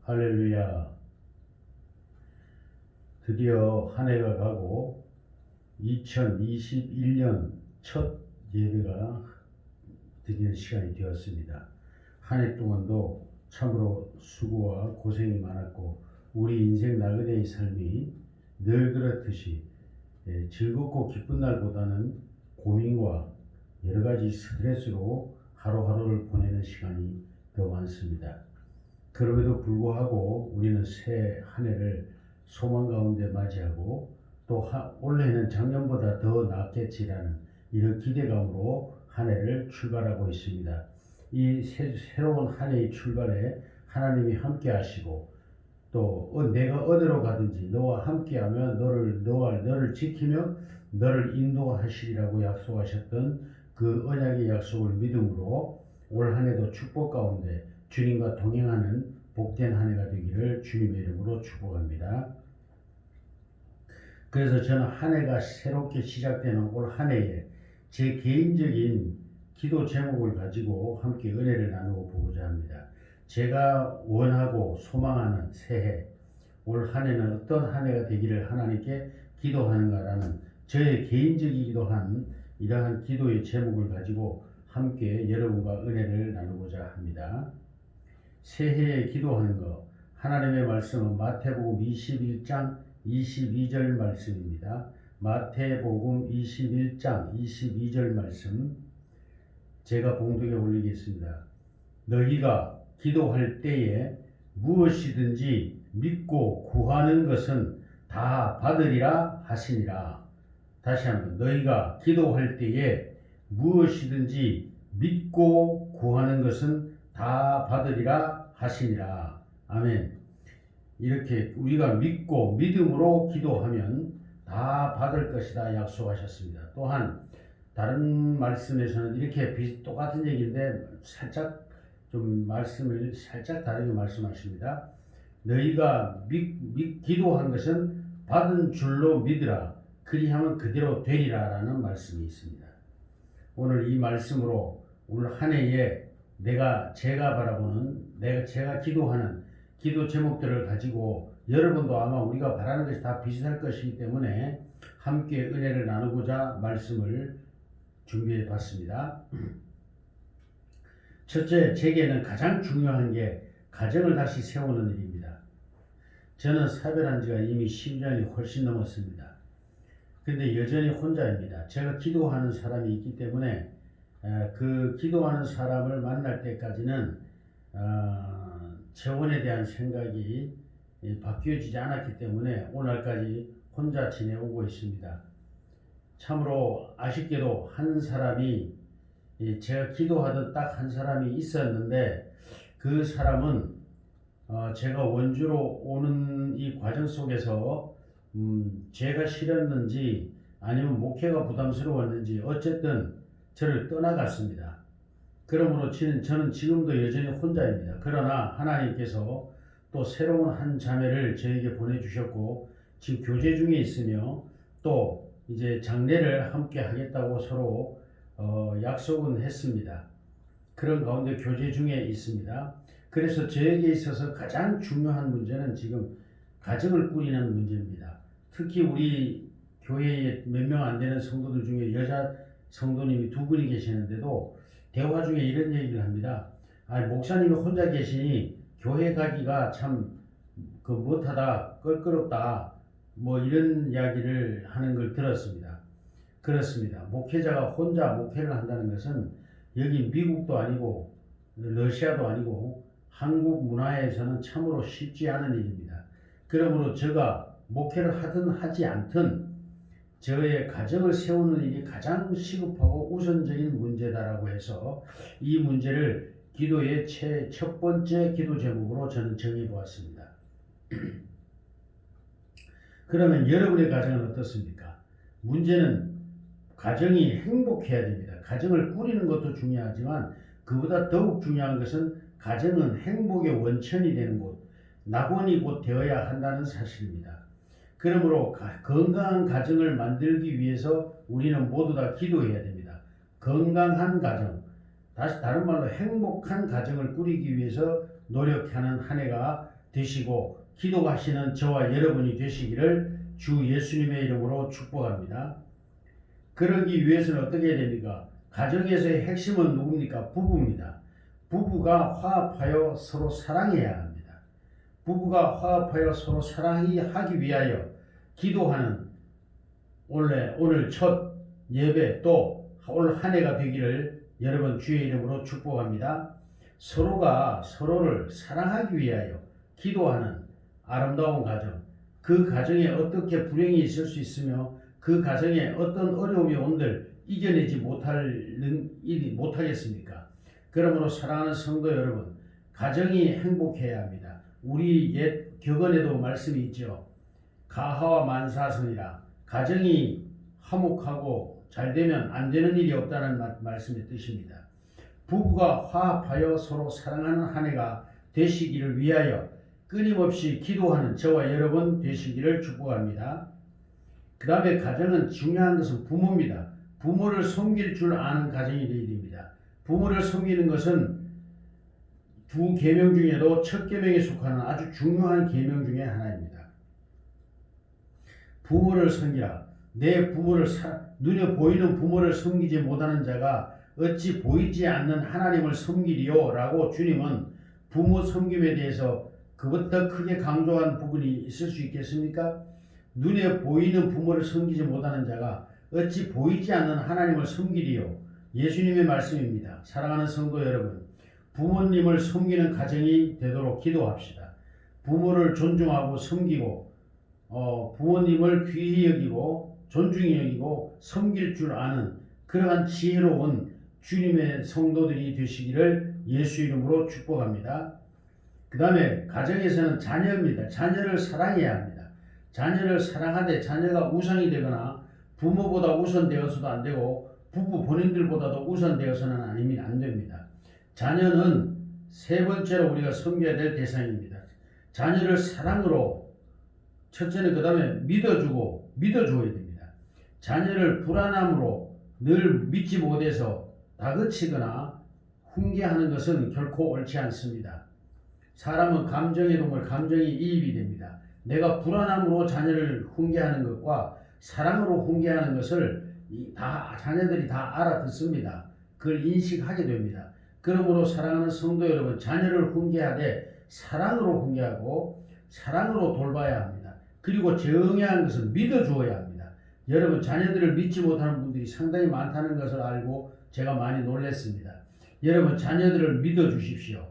할렐루야. 드디어 한 해가 가고 2021년 첫 예배가 드디어 시간이 되었습니다. 한 해 동안도 참으로 수고와 고생이 많았고 우리 인생 나그네의 삶이 늘 그렇듯이 즐겁고 기쁜 날보다는 고민과 여러 가지 스트레스로 하루하루를 보내는 시간이 더 많습니다. 그럼에도 불구하고 우리는 새 한 해를 소망 가운데 맞이하고 또 올해는 작년보다 더 낫겠지라는 이런 기대감으로 한 해를 출발하고 있습니다. 이 새로운 한 해의 출발에 하나님이 함께 하시고 또 내가 어디로 가든지 너와 함께하며 너를 지키며 너를 인도하시리라고 약속하셨던 그 언약의 약속을 믿음으로 올 한 해도 축복 가운데 주님과 동행하는 복된 한 해가 되기를 주님의 이름으로 축복합니다. 그래서 저는 한 해가 새롭게 시작되는 올 한 해에 제 개인적인 기도 제목을 가지고 함께 은혜를 나누어 보고자 합니다. 제가 원하고 소망하는 새해, 올 한 해는 어떤 한 해가 되기를 하나님께 기도하는가라는 저의 개인적이기도 한 이러한 기도의 제목을 가지고 함께 여러분과 은혜를 나누고자 합니다. 새해에 기도하는 것, 하나님의 말씀은 마태복음 21장 22절 말씀입니다. 마태복음 21장 22절 말씀 제가 봉독에 올리겠습니다. 너희가 기도할 때에 무엇이든지 믿고 구하는 것은 다 받으리라 하시니라. 다시 한번 너희가 기도할 때에 무엇이든지 믿고 구하는 것은 다 받으리라 하시니라. 아멘. 이렇게 우리가 믿고 믿음으로 기도하면 다 받을 것이다 약속하셨습니다. 또한 다른 말씀에서는 이렇게 똑같은 얘기인데 살짝 좀 말씀을 살짝 다르게 말씀하십니다. 너희가 기도한 것은 받은 줄로 믿으라. 그리하면 그대로 되리라 라는 말씀이 있습니다. 오늘 이 말씀으로 올 한 해에 제가 바라보는 제가 기도하는 기도 제목들을 가지고 여러분도 아마 우리가 바라는 것이 다 비슷할 것이기 때문에 함께 은혜를 나누고자 말씀을 준비해 봤습니다. 첫째, 제게는 가장 중요한 게 가정을 다시 세우는 일입니다. 저는 사별한 지가 이미 10년이 훨씬 넘었습니다. 근데 여전히 혼자입니다. 제가 기도하는 사람이 있기 때문에 그 기도하는 사람을 만날 때까지는 재혼에 대한 생각이 바뀌어지지 않았기 때문에 오늘까지 혼자 지내오고 있습니다. 참으로 아쉽게도 한 사람이 제가 기도하던 딱 한 사람이 있었는데 그 사람은 제가 원주로 오는 이 과정 속에서 죄가 싫었는지 아니면 목회가 부담스러웠는지 어쨌든 저를 떠나갔습니다. 그러므로 저는 지금도 여전히 혼자입니다. 그러나 하나님께서 또 새로운 한 자매를 저에게 보내주셨고 지금 교제 중에 있으며 또 이제 장례를 함께 하겠다고 서로 약속은 했습니다. 그런 가운데 교제 중에 있습니다. 그래서 저에게 있어서 가장 중요한 문제는 지금 가정을 꾸리는 문제입니다. 특히 우리 교회에 몇 명 안 되는 성도들 중에 여자 성도님이 두 분이 계시는데도 대화 중에 이런 얘기를 합니다. 목사님이 혼자 계시니 교회 가기가 참 못하다, 껄끄럽다, 뭐 이런 이야기를 하는 걸 들었습니다. 그렇습니다. 목회자가 혼자 목회를 한다는 것은 여기 미국도 아니고 러시아도 아니고 한국 문화에서는 참으로 쉽지 않은 일입니다. 그러므로 제가 목회를 하든 하지 않든 저의 가정을 세우는 일이 가장 시급하고 우선적인 문제다라고 해서 이 문제를 기도의 첫 번째 기도 제목으로 저는 정해보았습니다. 그러면 여러분의 가정은 어떻습니까? 문제는 가정이 행복해야 됩니다. 가정을 꾸리는 것도 중요하지만 그보다 더욱 중요한 것은 가정은 행복의 원천이 되는 곳, 낙원이 곧 되어야 한다는 사실입니다. 그러므로 건강한 가정을 만들기 위해서 우리는 모두 다 기도해야 됩니다. 건강한 가정, 다른 말로 행복한 가정을 꾸리기 위해서 노력하는 한 해가 되시고 기도하시는 저와 여러분이 되시기를 주 예수님의 이름으로 축복합니다. 그러기 위해서는 어떻게 해야 됩니까? 가정에서의 핵심은 누굽니까? 부부입니다. 부부가 화합하여 서로 사랑해야 합니다. 부부가 화합하여 서로 사랑하기 위하여 기도하는 오늘 첫 예배 또 올 한 해가 되기를 여러분 주의 이름으로 축복합니다. 서로가 서로를 사랑하기 위하여 기도하는 아름다운 가정, 그 가정에 어떻게 불행이 있을 수 있으며 그 가정에 어떤 어려움이 온들 이겨내지 못하겠습니까? 그러므로 사랑하는 성도 여러분, 가정이 행복해야 합니다. 우리 옛 격언에도 말씀이 있죠. 가하와 만사성이라. 가정이 화목하고 잘 되면 안 되는 일이 없다는 말씀의 뜻입니다. 부부가 화합하여 서로 사랑하는 한 해가 되시기를 위하여 끊임없이 기도하는 저와 여러분 되시기를 축복합니다. 그 다음에 가정은 중요한 것은 부모입니다. 부모를 섬길 줄 아는 가정이 되어야 됩니다. 부모를 섬기는 것은 두 계명 중에도 첫 계명에 속하는 아주 중요한 계명 중에 하나입니다. 부모를 섬기라. 내 부모를 눈에 보이는 부모를 섬기지 못하는 자가 어찌 보이지 않는 하나님을 섬기리요? 라고 주님은 부모 섬김에 대해서 그것보다 크게 강조한 부분이 있을 수 있겠습니까? 눈에 보이는 부모를 섬기지 못하는 자가 어찌 보이지 않는 하나님을 섬기리요? 예수님의 말씀입니다. 사랑하는 성도 여러분, 부모님을 섬기는 가정이 되도록 기도합시다. 부모를 존중하고 섬기고 부모님을 귀히 여기고 존중히 여기고 섬길 줄 아는 그러한 지혜로운 주님의 성도들이 되시기를 예수 이름으로 축복합니다. 그 다음에 가정에서는 자녀입니다. 자녀를 사랑해야 합니다. 자녀를 사랑하되 자녀가 우상이 되거나 부모보다 우선되어서도 안 되고 부부 본인들보다도 우선되어서는 안 됩니다. 자녀는 세 번째로 우리가 섬겨야 될 대상입니다. 자녀를 사랑으로 첫째는 그 다음에 믿어줘야 됩니다. 자녀를 불안함으로 늘 믿지 못해서 다그치거나 훈계하는 것은 결코 옳지 않습니다. 사람은 감정의 동물, 감정이 이입이 됩니다. 내가 불안함으로 자녀를 훈계하는 것과 사랑으로 훈계하는 것을 자녀들이 다 알아듣습니다. 그걸 인식하게 됩니다. 그러므로 사랑하는 성도 여러분, 자녀를 훈계하되 사랑으로 훈계하고 사랑으로 돌봐야 합니다. 그리고 중요한 것은 믿어주어야 합니다. 여러분, 자녀들을 믿지 못하는 분들이 상당히 많다는 것을 알고 제가 많이 놀랐습니다. 여러분, 자녀들을 믿어주십시오.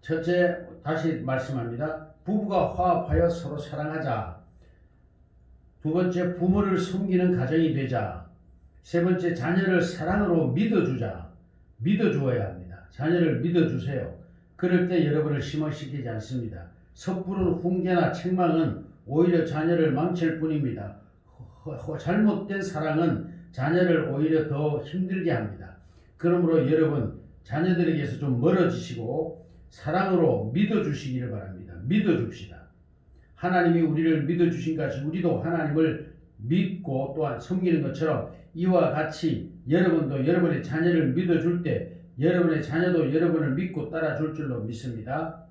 첫째, 다시 말씀합니다. 부부가 화합하여 서로 사랑하자. 두 번째, 부모를 섬기는 가정이 되자. 세 번째, 자녀를 사랑으로 믿어주어야 합니다. 자녀를 믿어주세요. 그럴 때 여러분을 실망시키지 않습니다. 섣부른 훈계나 책망은 오히려 자녀를 망칠 뿐입니다. 잘못된 사랑은 자녀를 오히려 더 힘들게 합니다. 그러므로 여러분, 자녀들에게서 좀 멀어지시고 사랑으로 믿어주시기를 바랍니다. 믿어줍시다. 하나님이 우리를 믿어주신 같이 우리도 하나님을 믿고 또한 섬기는 것처럼 이와 같이 여러분도 여러분의 자녀를 믿어줄 때 여러분의 자녀도 여러분을 믿고 따라줄 줄로 믿습니다.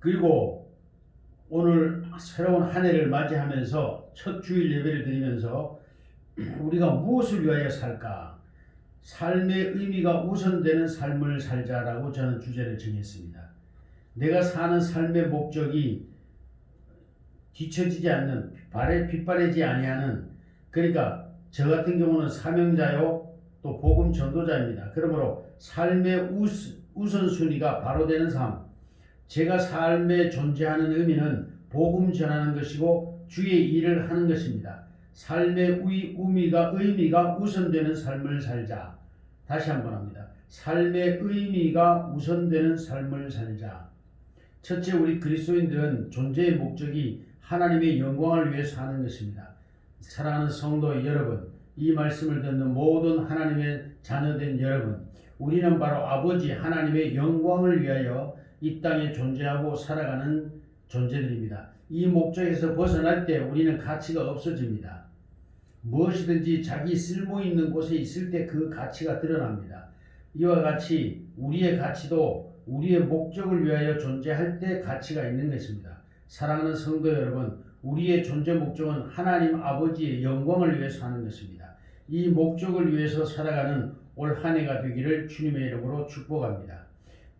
그리고 오늘 새로운 한 해를 맞이하면서 첫 주일 예배를 드리면서 우리가 무엇을 위하여 살까? 삶의 의미가 우선되는 삶을 살자라고 저는 주제를 정했습니다. 내가 사는 삶의 목적이 뒤처지지 않는, 빗바래지 아니하는, 그러니까 저 같은 경우는 사명자요 또 복음 전도자입니다. 그러므로 삶의 우선순위가 바로 되는 삶, 제가 삶에 존재하는 의미는 복음 전하는 것이고 주의 일을 하는 것입니다. 삶의 의미가 우선되는 삶을 살자. 다시 한번 합니다. 삶의 의미가 우선되는 삶을 살자. 첫째, 우리 그리스도인들은 존재의 목적이 하나님의 영광을 위해서 사는 것입니다. 사랑하는 성도 여러분, 이 말씀을 듣는 모든 하나님의 자녀된 여러분, 우리는 바로 아버지 하나님의 영광을 위하여 이 땅에 존재하고 살아가는 존재들입니다. 이 목적에서 벗어날 때 우리는 가치가 없어집니다. 무엇이든지 자기 쓸모 있는 곳에 있을 때 그 가치가 드러납니다. 이와 같이 우리의 가치도 우리의 목적을 위하여 존재할 때 가치가 있는 것입니다. 사랑하는 성도 여러분, 우리의 존재 목적은 하나님 아버지의 영광을 위해서 하는 것입니다. 이 목적을 위해서 살아가는 올 한 해가 되기를 주님의 이름으로 축복합니다.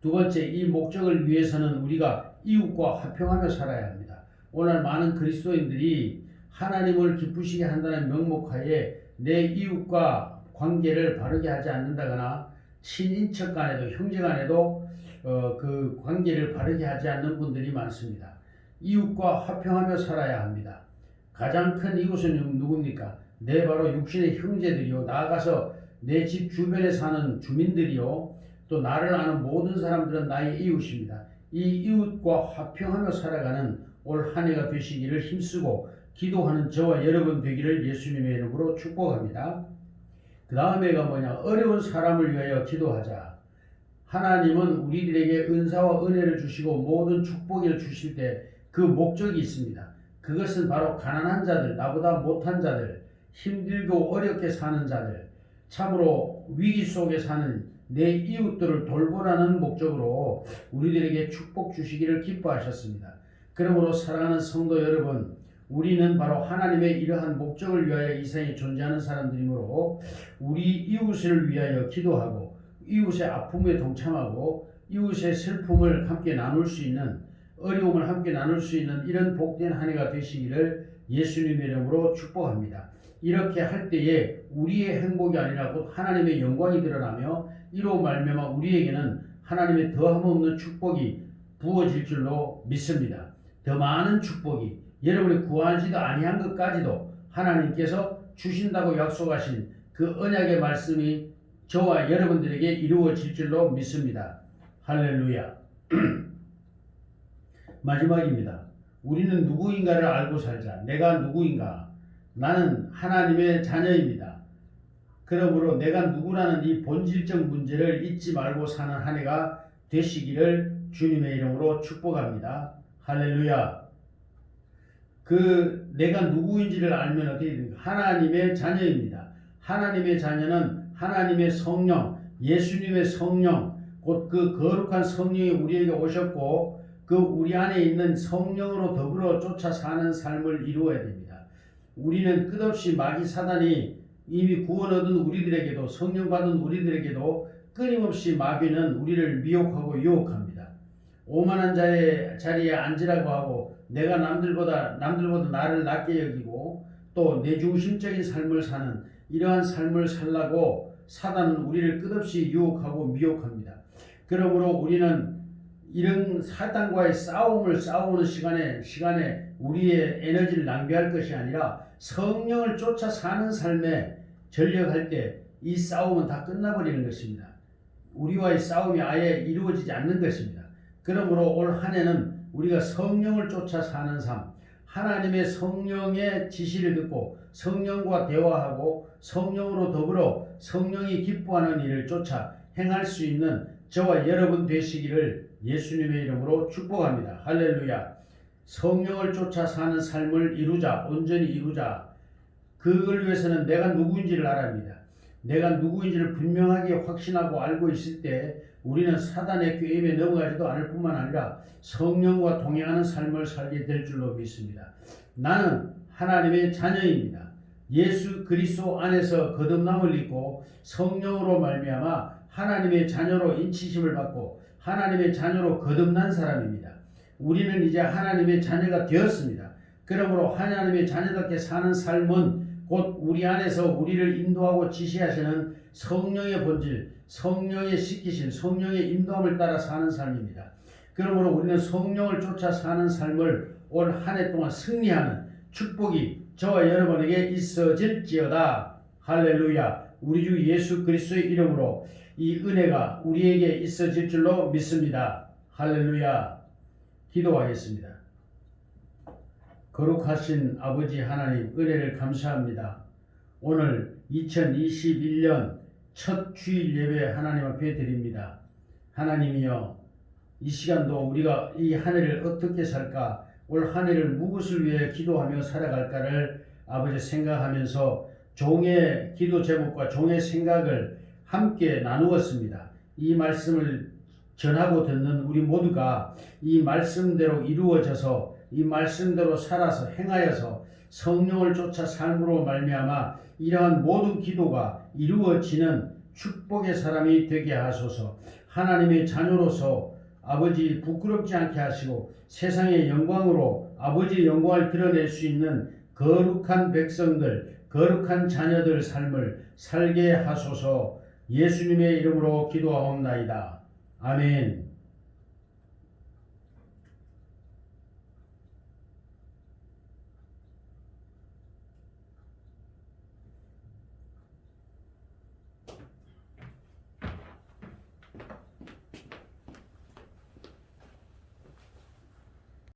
두 번째, 이 목적을 위해서는 우리가 이웃과 화평하며 살아야 합니다. 오늘 많은 그리스도인들이 하나님을 기쁘시게 한다는 명목하에 내 이웃과 관계를 바르게 하지 않는다거나 친인척 간에도 형제 간에도 그 관계를 바르게 하지 않는 분들이 많습니다. 이웃과 화평하며 살아야 합니다. 가장 큰 이웃은 누굽니까? 내 바로 육신의 형제들이요, 나아가서 내 집 주변에 사는 주민들이요, 또 나를 아는 모든 사람들은 나의 이웃입니다. 이 이웃과 화평하며 살아가는 올 한 해가 되시기를 힘쓰고 기도하는 저와 여러분 되기를 예수님의 이름으로 축복합니다. 그 다음에가 뭐냐? 어려운 사람을 위하여 기도하자. 하나님은 우리들에게 은사와 은혜를 주시고 모든 축복을 주실 때 그 목적이 있습니다. 그것은 바로 가난한 자들, 나보다 못한 자들, 힘들고 어렵게 사는 자들, 참으로 위기 속에 사는 내 이웃들을 돌보라는 목적으로 우리들에게 축복 주시기를 기뻐하셨습니다. 그러므로 사랑하는 성도 여러분, 우리는 바로 하나님의 이러한 목적을 위하여 이 세상에 존재하는 사람들이므로 우리 이웃을 위하여 기도하고 이웃의 아픔에 동참하고 이웃의 슬픔을 함께 나눌 수 있는, 어려움을 함께 나눌 수 있는 이런 복된 한 해가 되시기를 예수님의 이름으로 축복합니다. 이렇게 할 때에 우리의 행복이 아니라 곧 하나님의 영광이 드러나며 이로 말미암아 우리에게는 하나님의 더함없는 축복이 부어질 줄로 믿습니다. 더 많은 축복이 여러분이 구하지도 아니한 것까지도 하나님께서 주신다고 약속하신 그 언약의 말씀이 저와 여러분들에게 이루어질 줄로 믿습니다. 할렐루야. 마지막입니다. 우리는 누구인가를 알고 살자. 내가 누구인가? 나는 하나님의 자녀입니다. 그러므로 내가 누구라는 이 본질적 문제를 잊지 말고 사는 한 해가 되시기를 주님의 이름으로 축복합니다. 할렐루야. 내가 누구인지를 알면 어떻게 됩니까? 하나님의 자녀입니다. 하나님의 자녀는 하나님의 성령, 예수님의 성령, 곧 그 거룩한 성령이 우리에게 오셨고 그 우리 안에 있는 성령으로 더불어 쫓아 사는 삶을 이루어야 됩니다. 우리는 끝없이 마귀 사단이 이미 구원 얻은 우리들에게도, 성령 받은 우리들에게도 끊임없이 마귀는 우리를 미혹하고 유혹합니다. 오만한 자의 자리에 앉으라고 하고 내가 남들보다 나를 낮게 여기고 또 내중심적인 삶을 사는 이러한 삶을 살라고 사단은 우리를 끝없이 유혹하고 미혹합니다. 그러므로 우리는 이런 사단과의 싸움을 싸우는 시간에 우리의 에너지를 낭비할 것이 아니라 성령을 쫓아 사는 삶에 전력할 때 이 싸움은 다 끝나버리는 것입니다. 우리와의 싸움이 아예 이루어지지 않는 것입니다. 그러므로 올 한 해는 우리가 성령을 쫓아 사는 삶, 하나님의 성령의 지시를 듣고 성령과 대화하고 성령으로 더불어 성령이 기뻐하는 일을 쫓아 행할 수 있는 저와 여러분 되시기를 예수님의 이름으로 축복합니다. 할렐루야. 성령을 쫓아 사는 삶을 이루자, 온전히 이루자. 그걸 위해서는 내가 누구인지를 알아야 합니다. 내가 누구인지를 분명하게 확신하고 알고 있을 때 우리는 사단의 꾀임에 넘어가지도 않을 뿐만 아니라 성령과 동행하는 삶을 살게 될 줄로 믿습니다. 나는 하나님의 자녀입니다. 예수 그리스도 안에서 거듭남을 입고 성령으로 말미암아 하나님의 자녀로 인치심을 받고 하나님의 자녀로 거듭난 사람입니다. 우리는 이제 하나님의 자녀가 되었습니다. 그러므로 하나님의 자녀답게 사는 삶은 곧 우리 안에서 우리를 인도하고 지시하시는 성령의 본질, 성령의 시키심, 성령의 인도함을 따라 사는 삶입니다. 그러므로 우리는 성령을 쫓아 사는 삶을 올 한 해 동안 승리하는 축복이 저와 여러분에게 있어질지어다. 할렐루야. 우리 주 예수 그리스도의 이름으로 이 은혜가 우리에게 있어질 줄로 믿습니다. 할렐루야. 기도하겠습니다. 거룩하신 아버지 하나님, 은혜를 감사합니다. 오늘 2021년 첫 주일 예배 하나님 앞에 드립니다. 하나님이여, 이 시간도 우리가 이 한 해를 어떻게 살까, 올 한 해를 무엇을 위해 기도하며 살아갈까를 아버지 생각하면서 종의 기도 제목과 종의 생각을 함께 나누었습니다. 이 말씀을 전하고 듣는 우리 모두가 이 말씀대로 이루어져서 이 말씀대로 살아서 행하여서 성령을 쫓아 삶으로 말미암아 이러한 모든 기도가 이루어지는 축복의 사람이 되게 하소서. 하나님의 자녀로서 아버지 부끄럽지 않게 하시고 세상의 영광으로 아버지의 영광을 드러낼 수 있는 거룩한 백성들, 거룩한 자녀들 삶을 살게 하소서. 예수님의 이름으로 기도하옵나이다. 아멘.